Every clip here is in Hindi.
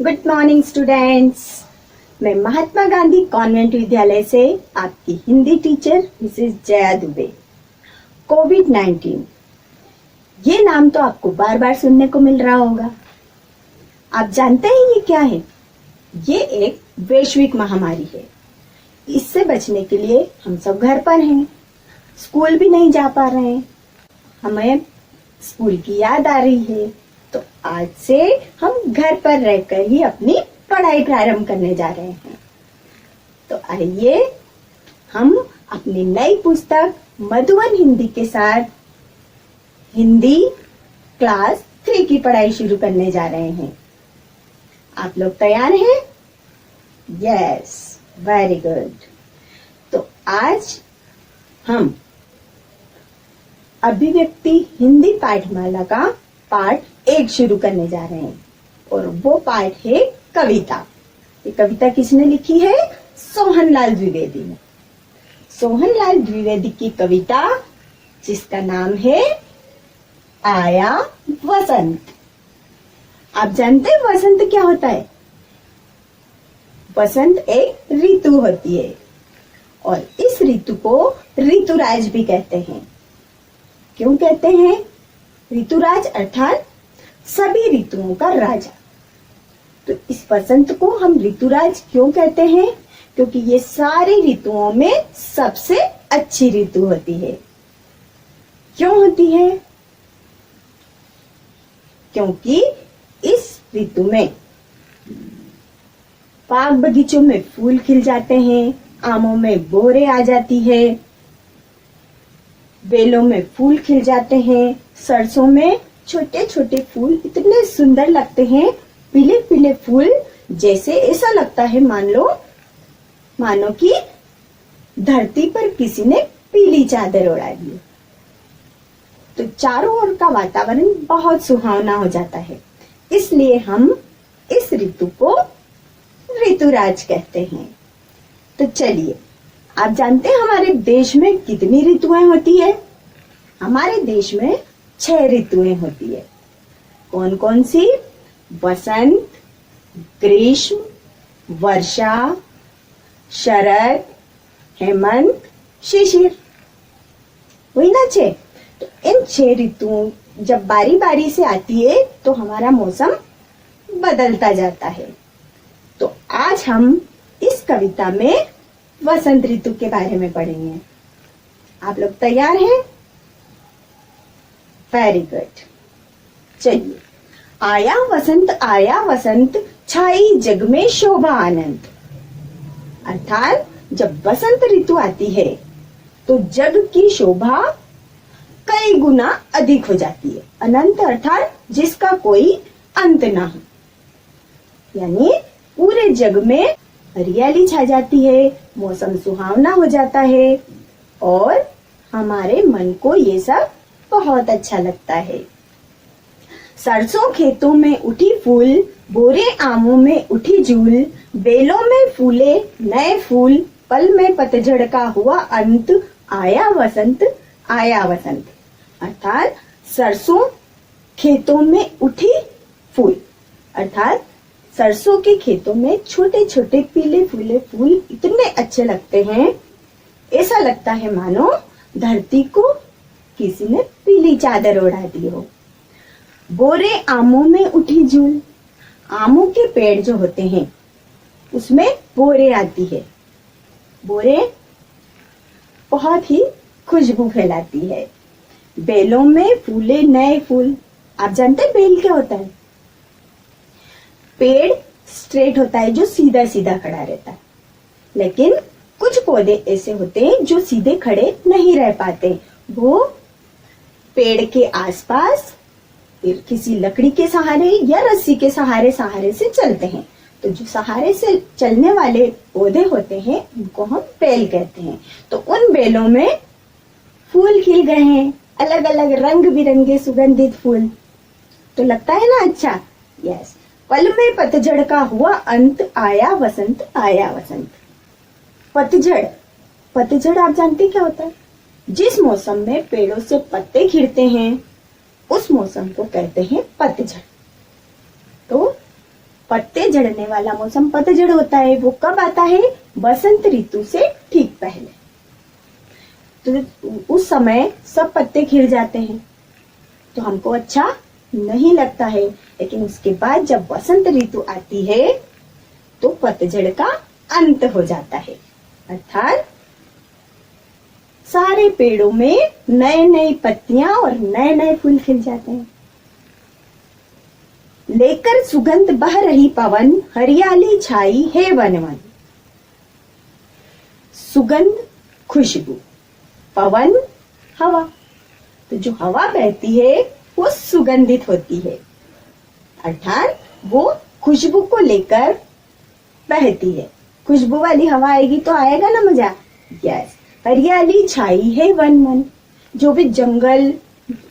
Good morning students. मैं महात्मा गांधी कॉन्वेंट विद्यालय से आपकी हिंदी टीचर मिसेस जया दुबे। कोविड-19 ये नाम तो आपको बार बार सुनने को मिल रहा होगा। आप जानते हैं ये क्या है? ये एक वैश्विक महामारी है। इससे बचने के लिए हम सब घर पर हैं, स्कूल भी नहीं जा पा रहे हैं। हमें स्कूल की याद आ रही है, तो आज से हम घर पर रहकर ही अपनी पढ़ाई प्रारंभ करने जा रहे हैं। तो आइए हम अपनी नई पुस्तक मधुबन हिंदी के साथ हिंदी क्लास 3 की पढ़ाई शुरू करने जा रहे हैं। आप लोग तैयार हैं? Yes, very good. तो आज हम अभिव्यक्ति हिंदी पाठमाला का पाठ 1 शुरू करने जा रहे हैं और वो पाठ है कविता। ये कविता किसने लिखी है? सोहनलाल द्विवेदी ने। सोहनलाल द्विवेदी की कविता जिसका नाम है आया वसंत। आप जानते हैं वसंत क्या होता है? वसंत एक ऋतु होती है और इस ऋतु को ऋतुराज भी कहते हैं। क्यों कहते हैं? ऋतुराज अर्थात सभी ऋतुओं का राजा। तो इस वसंत को हम ऋतुराज क्यों कहते हैं? क्योंकि ये सारी ऋतुओं में सबसे अच्छी ऋतु होती है। क्यों होती है? क्योंकि इस ऋतु में बाग बगीचों में फूल खिल जाते हैं, आमों में बोरे आ जाती है, बेलों में फूल खिल जाते हैं, सरसों में छोटे छोटे फूल इतने सुंदर लगते हैं, पीले पीले फूल, जैसे ऐसा लगता है मानो कि धरती पर किसी ने पीली चादर ओढ़ा दी। तो चारों ओर का वातावरण बहुत सुहावना हो जाता है। इसलिए हम इस ऋतु को ऋतुराज कहते हैं। तो चलिए, आप जानते हैं हमारे देश में कितनी ऋतुएं होती है? हमारे देश में 6 ऋतुएं होती है। कौन कौन सी? वसंत, ग्रीष्म, वर्षा, शरद, हेमंत, शिशिर। वही ना 6? तो इन 6 ऋतुओं जब बारी बारी से आती है तो हमारा मौसम बदलता जाता है। तो आज हम इस कविता में वसंत ऋतु के बारे में पढ़ेंगे। आप लोग तैयार हैं? Very good. चलिए, आया वसंत छाई जग में शोभा आनंद। अर्थात जब वसंत ऋतु आती है तो जग की शोभा कई गुना अधिक हो जाती है। अनंत अर्थात जिसका कोई अंत ना हो, यानी पूरे जग में हरियाली छा जाती है, मौसम सुहावना हो जाता है और हमारे मन को ये सब बहुत अच्छा लगता है। सरसों खेतों में उठी फूल, बोरे आमों में उठी झूल, बेलों में फूले नए फूल, पल में पतझड़ का हुआ अंत, आया वसंत आया वसंत। अर्थात सरसों खेतों में उठी फूल, अर्थात सरसों के खेतों में छोटे छोटे पीले फूले फूल इतने अच्छे लगते हैं, ऐसा लगता है मानो धरती को किसी ने पीली चादर ओढ़ा दी हो। बोरे आमों में उठी झूल, आमों के पेड़ जो होते हैं उसमें बोरे आती है। बोरे बहुत ही खुशबू फैलाती है। बेलों में फूले नए फूल। आप जानते हैं बेल क्या होता है? पेड़ स्ट्रेट होता है जो सीधा सीधा खड़ा रहता है, लेकिन कुछ पौधे ऐसे होते हैं जो सीधे खड़े नहीं रह पाते। वो पेड़ के आसपास किसी लकड़ी के सहारे या रस्सी के सहारे से चलते हैं। तो जो सहारे से चलने वाले पौधे होते हैं उनको हम बेल कहते हैं। तो उन बेलों में फूल खिल गए हैं, अलग अलग रंग बिरंगे सुगंधित फूल। तो लगता है ना अच्छा? यस। पल में पतझड़ का हुआ अंत, आया वसंत आया वसंत। पतझड़ आप जानते क्या होता है? जिस मौसम में पेड़ों से पत्ते खिलते हैं उस मौसम को कहते हैं पतझड़। तो पत्ते झड़ने वाला मौसम पतझड़ होता है, वो कब आता है? बसंत ऋतु से ठीक पहले। तो उस समय सब पत्ते खिल जाते हैं, तो हमको अच्छा नहीं लगता है। लेकिन उसके बाद जब बसंत ऋतु आती है तो पतझड़ का अंत हो जाता है, अर्थात सारे पेड़ों में नए नए पत्तियां और नए नए फूल खिल जाते हैं। लेकर सुगंध बह रही पवन, हरियाली छाई है वन वन। सुगंध, खुशबू, पवन, हवा। तो जो हवा बहती है वो सुगंधित होती है, अर्थात वो खुशबू को लेकर बहती है। खुशबू वाली हवा आएगी तो आएगा ना मजा। यस। हरियाली छाई है वन वन। जो भी जंगल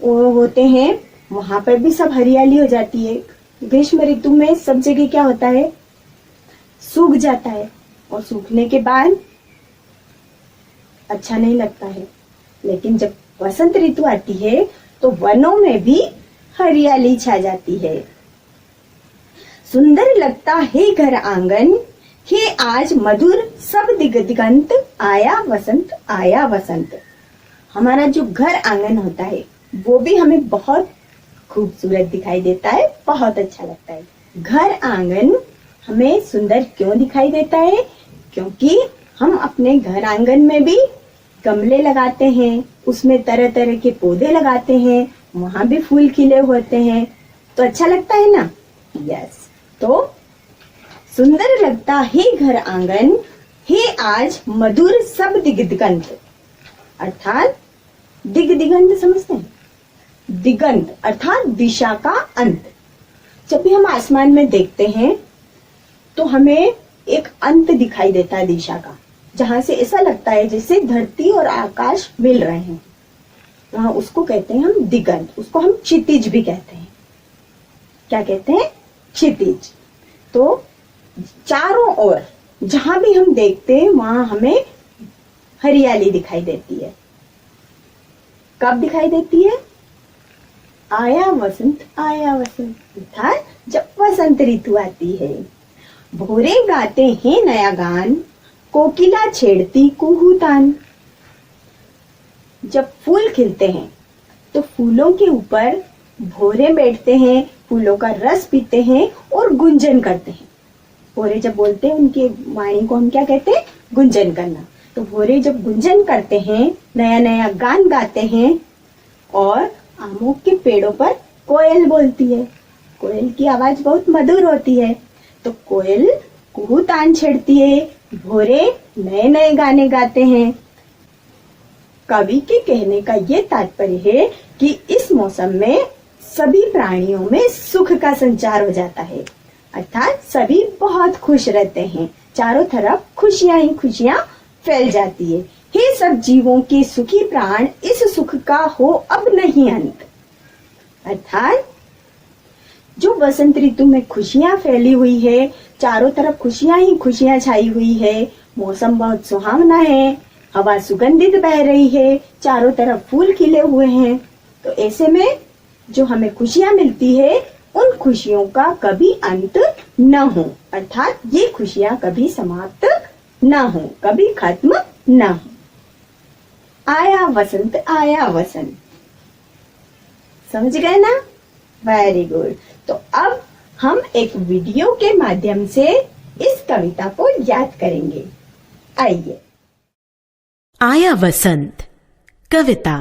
होते हैं वहां पर भी सब हरियाली हो जाती है। ग्रीष्म ऋतु में सब जगह क्या होता है? सूख जाता है, और सूखने के बाद अच्छा नहीं लगता है। लेकिन जब बसंत ऋतु आती है तो वनों में भी हरियाली छा जाती है। सुंदर लगता है घर आंगन, हे आज मधुर सब दिगंत, आया वसंत आया वसंत। हमारा जो घर आंगन होता है वो भी हमें बहुत खूबसूरत दिखाई देता है, बहुत अच्छा लगता है। घर आंगन हमें सुंदर क्यों दिखाई देता है? क्योंकि हम अपने घर आंगन में भी गमले लगाते हैं, उसमें तरह तरह के पौधे लगाते हैं, वहां भी फूल खिले होते हैं, तो अच्छा लगता है ना। यस। तो सुंदर लगता है घर आंगन, हे आज मधुर सब दिगंत। अर्थात दिगंत समझते हैं? दिगंत अर्थात दिशा का अंत। जब भी हम आसमान में देखते हैं तो हमें एक अंत दिखाई देता है दिशा का, जहां से ऐसा लगता है जैसे धरती और आकाश मिल रहे हैं, वहां उसको कहते हैं हम दिगंत। उसको हम क्षितिज भी कहते हैं। क्या कहते हैं? क्षितिज। तो चारों ओर जहां भी हम देखते हैं वहां हमें हरियाली दिखाई देती है। कब दिखाई देती है? आया वसंत आया वसंत, अर्थात जब वसंत ऋतु आती है। भोरे गाते हैं नया गान, कोकिला छेड़ती कुहूतान। जब फूल खिलते हैं तो फूलों के ऊपर भोरे बैठते हैं, फूलों का रस पीते हैं और गुंजन करते हैं। भोरे जब बोलते हैं उनकी वाणी को हम क्या कहते हैं? गुंजन करना। तो भोरे जब गुंजन करते हैं, नया नया गान गाते हैं, और आमों के पेड़ों पर कोयल बोलती है। कोयल की आवाज बहुत मधुर होती है, तो कोयल कुहूतान छेड़ती है, भोरे नए नए गाने गाते हैं। कवि के कहने का ये तात्पर्य है कि इस मौसम में सभी प्राणियों में सुख का संचार हो जाता है, अर्थात सभी बहुत खुश रहते हैं। चारों तरफ खुशियां ही खुशियां फैल जाती है। हे सब जीवों के सुखी प्राण, इस सुख का हो अब नहीं अंत। अर्थात जो बसंत ऋतु में खुशियां फैली हुई है, चारों तरफ खुशियां ही खुशियां छाई हुई है, मौसम बहुत सुहावना है, हवा सुगंधित बह रही है, चारों तरफ फूल खिले हुए हैं, तो ऐसे में जो हमें खुशियां मिलती है उन खुशियों का कभी अंत न हो, अर्थात ये खुशियां कभी समाप्त न हो, कभी खत्म न हो। आया वसंत आया वसंत, समझ गए ना? Very good. तो अब हम एक वीडियो के माध्यम से इस कविता को याद करेंगे। आइए। आया वसंत कविता।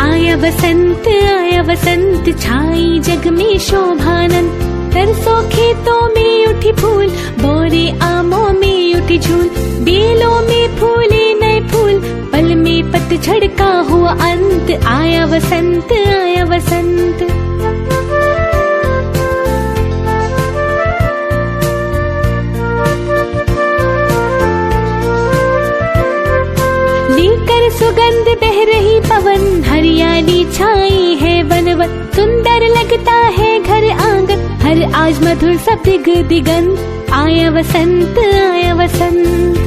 आया वसंत छाई जग में शोभानंद, तरसों खेतों में उठी फूल, बोरे आमों में उठी झूल, बेलों में फूले नए फूल, पल में पतझड़ का हुआ अंत। आया वसंत आया वसंत। लेकर सुगंध बह रही पवन, हरियाली छाई है वन वन, सुंदर लगता है घर आंगन, हर आज मधुर सब दिगंत। आया वसंत आया वसंत।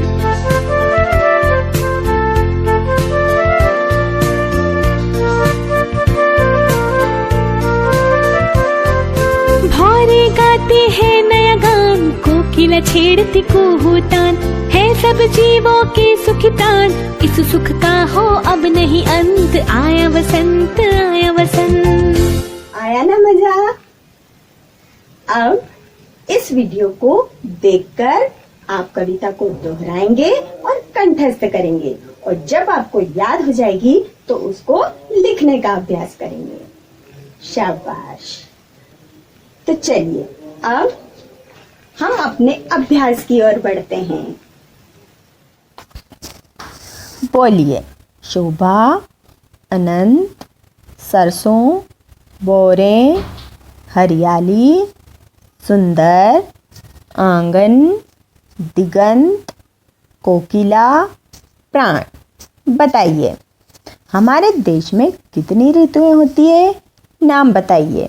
कोकिला छेड़ती कुहूतान, है सब जीवों के सुखी प्राण, इस सुख का हो अब नहीं अंत, आया वसंत आया वसंत। आया ना मजा? अब इस वीडियो को देखकर आप कविता को दोहराएंगे और कंठस्थ करेंगे, और जब आपको याद हो जाएगी तो उसको लिखने का अभ्यास करेंगे। शाबाश। तो चलिए अब हम अपने अभ्यास की ओर बढ़ते हैं। बोलिए। शोभा, अनंत, सरसों, बोरे, हरियाली, सुंदर, आंगन, दिगंत, कोकिला, प्राण। बताइए, हमारे देश में कितनी ऋतुएं होती है? नाम बताइए।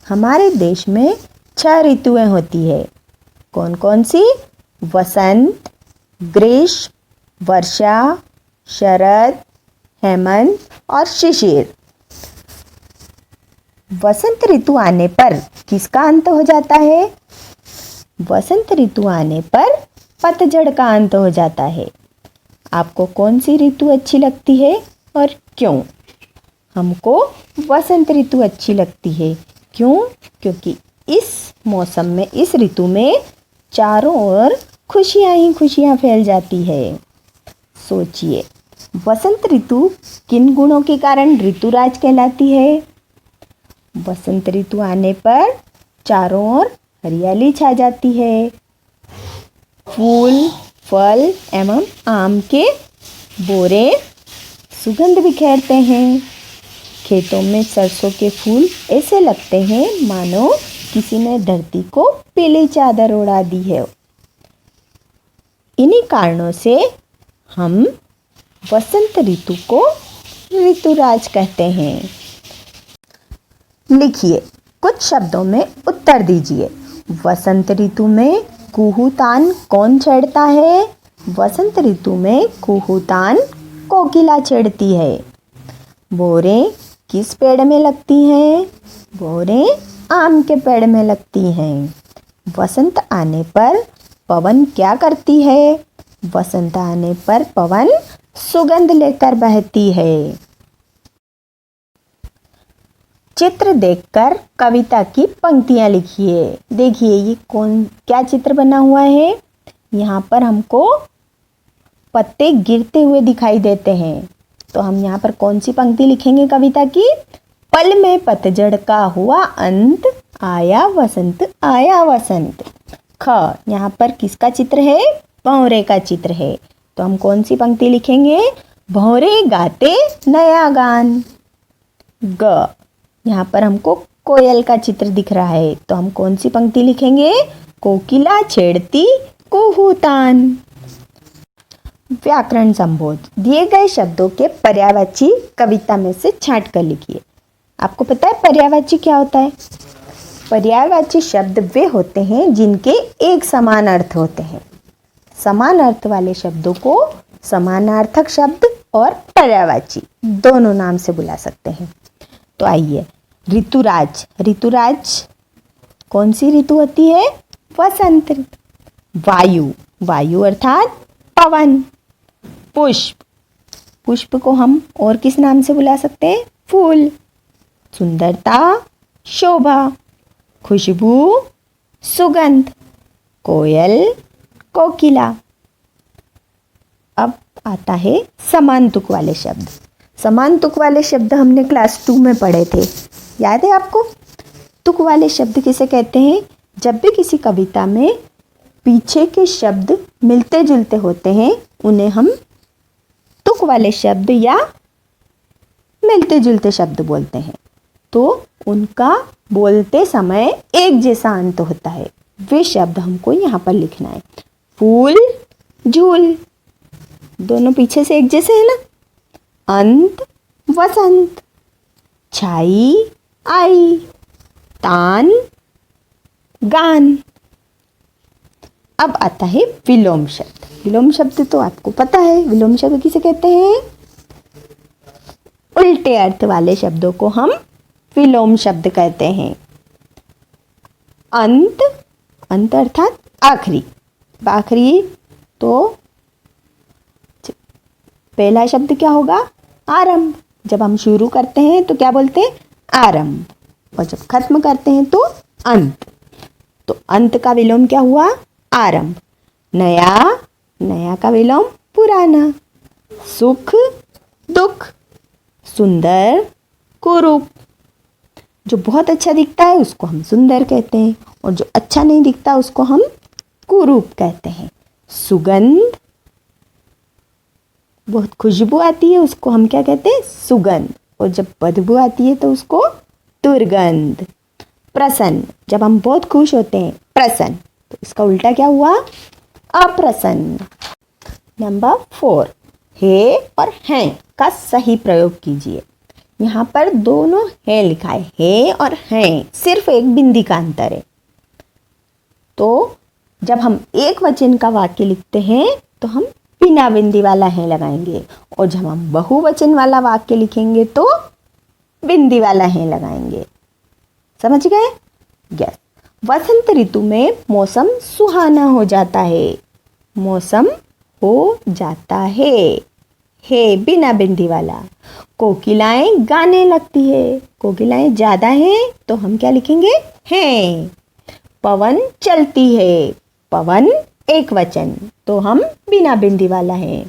हमारे देश में 6 ऋतुएं होती है। कौन कौन सी? वसंत, ग्रीष्म, वर्षा, शरद, हेमंत और शिशिर। वसंत ऋतु आने पर किसका अंत हो जाता है? वसंत ऋतु आने पर पतझड़ का अंत हो जाता है। आपको कौन सी ऋतु अच्छी लगती है और क्यों? हमको वसंत ऋतु अच्छी लगती है। क्यों? क्योंकि इस मौसम में, इस ऋतु में चारों ओर खुशियां ही खुशियां फैल जाती है। सोचिए, वसंत ऋतु किन गुणों के कारण ऋतुराज कहलाती है? वसंत ऋतु आने पर चारों ओर हरियाली छा जाती है। फूल, फल एवं आम के बोरे सुगंध बिखेरते हैं। खेतों में सरसों के फूल ऐसे लगते हैं मानो किसी ने धरती को पीली चादर ओढ़ा दी है। इन्हीं कारणों से हम वसंत ऋतु को ऋतुराज कहते हैं। लिखिए, कुछ शब्दों में उत्तर दीजिए। वसंत ऋतु में कुहूतान कौन छेड़ता है? वसंत ऋतु में कुहूतान कोकिला छेड़ती है। बोरे किस पेड़ में लगती हैं? बोरे आम के पेड़ में लगती हैं। वसंत आने पर पवन क्या करती है? वसंत आने पर पवन सुगंध लेकर बहती है। चित्र देखकर कविता की पंक्तियाँ लिखिए। देखिए, ये क्या चित्र बना हुआ है? यहाँ पर हमको पत्ते गिरते हुए दिखाई देते हैं। तो हम यहाँ पर कौन सी पंक्ति लिखेंगे कविता की? पल में पतझड़ का हुआ अंत, आया वसंत आया वसंत। ख, यहाँ पर किसका चित्र है? भंवरे का चित्र है। तो हम कौन सी पंक्ति लिखेंगे? भंवरे गाते नया गान। ग, यहाँ पर हमको कोयल का चित्र दिख रहा है। तो हम कौन सी पंक्ति लिखेंगे? कोकिला छेड़ती कुहूतान। व्याकरण संबोध। दिए गए शब्दों के पर्यायवाची कविता में से छांट कर लिखिए। आपको पता है पर्यायवाची क्या होता है? पर्यायवाची शब्द वे होते हैं जिनके एक समान अर्थ होते हैं। समान अर्थ वाले शब्दों को समानार्थक शब्द और पर्यायवाची दोनों नाम से बुला सकते हैं। तो आइए, ऋतुराज। ऋतुराज कौन सी ऋतु होती है? वसंत ऋतु। वायु, वायु अर्थात पवन। पुष्प, पुष्प को हम और किस नाम से बुला सकते हैं? फूल। सुंदरता, शोभा। खुशबू, सुगंध। कोयल, कोकिला। अब आता है समान तुक वाले शब्द। समान तुक वाले शब्द हमने क्लास 2 में पढ़े थे, याद है आपको? तुक वाले शब्द किसे कहते हैं? जब भी किसी कविता में पीछे के शब्द मिलते जुलते होते हैं, उन्हें हम तुक वाले शब्द या मिलते जुलते शब्द बोलते हैं। तो उनका बोलते समय एक जैसा अंत होता है। वे शब्द हमको यहाँ पर लिखना है। फूल, झूल, दोनों पीछे से एक जैसे है ना। अंत, वसंत। छाई, आई। तान, गान। अब आता है विलोम शब्द। विलोम शब्द तो आपको पता है। विलोम शब्द किसे कहते हैं? उल्टे अर्थ वाले शब्दों को हम विलोम शब्द कहते हैं। अंत, अंत अर्थात आखिरी। आखिरी तो पहला शब्द क्या होगा? आरंभ। जब हम शुरू करते हैं तो क्या बोलते हैं? आरंभ। और जब खत्म करते हैं तो अंत। तो अंत का विलोम क्या हुआ? आरंभ। नया, नया का विलोम पुराना। सुख, दुख। सुंदर, कुरूप। जो बहुत अच्छा दिखता है उसको हम सुंदर कहते हैं, और जो अच्छा नहीं दिखता उसको हम कुरूप कहते हैं। सुगंध, बहुत खुशबू आती है उसको हम क्या कहते हैं? सुगंध। और जब बदबू आती है तो उसको दुर्गंध। प्रसन्न, जब हम बहुत खुश होते हैं प्रसन्न, तो इसका उल्टा क्या हुआ? अप्रसन्न। नंबर 4, हे और हैं का सही प्रयोग कीजिए। यहाँ पर दोनों है लिखा है, हे और हैं, सिर्फ एक बिंदी का अंतर है। तो जब हम एक वचन का वाक्य लिखते हैं तो हम बिना बिंदी वाला है लगाएंगे, और जब हम बहुवचन वाला वाक्य लिखेंगे तो बिंदी वाला है लगाएंगे। समझ गए? यस। वसंत ऋतु में मौसम सुहाना हो जाता है। मौसम हो जाता है बिना बिंदी वाला। कोकिलाएं गाने लगती है। कोकिलाएं ज्यादा हैं तो हम क्या लिखेंगे? हैं। पवन चलती है। पवन एक वचन तो हम बिना बिंदी वाला है।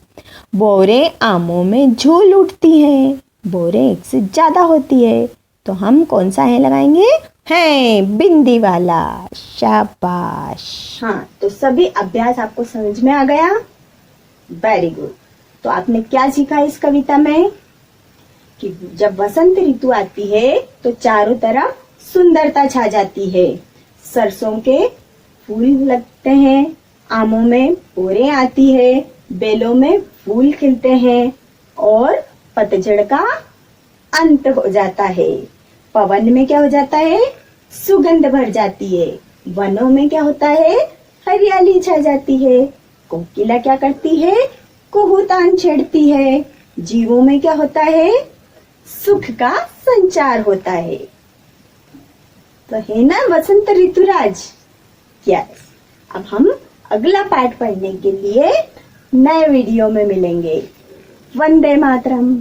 बोरे आमों में झूल उठती हैं। बोरे एक से ज्यादा होती है तो हम कौन सा है लगाएंगे? हैं, बिंदी वाला। शाबाश। हाँ, तो सभी अभ्यास आपको समझ में आ गया? Very good. तो आपने क्या सीखा इस कविता में? कि जब वसंत ऋतु आती है तो चारों तरफ सुंदरता छा जाती है। सरसों के फूल लगते हैं, आमों में बोरें आती है, बेलों में फूल खिलते हैं, और पतझड़ का अंत हो जाता है। पवन में क्या हो जाता है? सुगंध भर जाती है। वनों में क्या होता है? हरियाली छा जाती है। कोकिला क्या करती है? कुहूतान छेड़ती है। जीवों में क्या होता है? सुख का संचार होता है। तो है ना वसंत ऋतुराज? यस। अब हम अगला पाठ पढ़ने के लिए नए वीडियो में मिलेंगे। वंदे मातरम।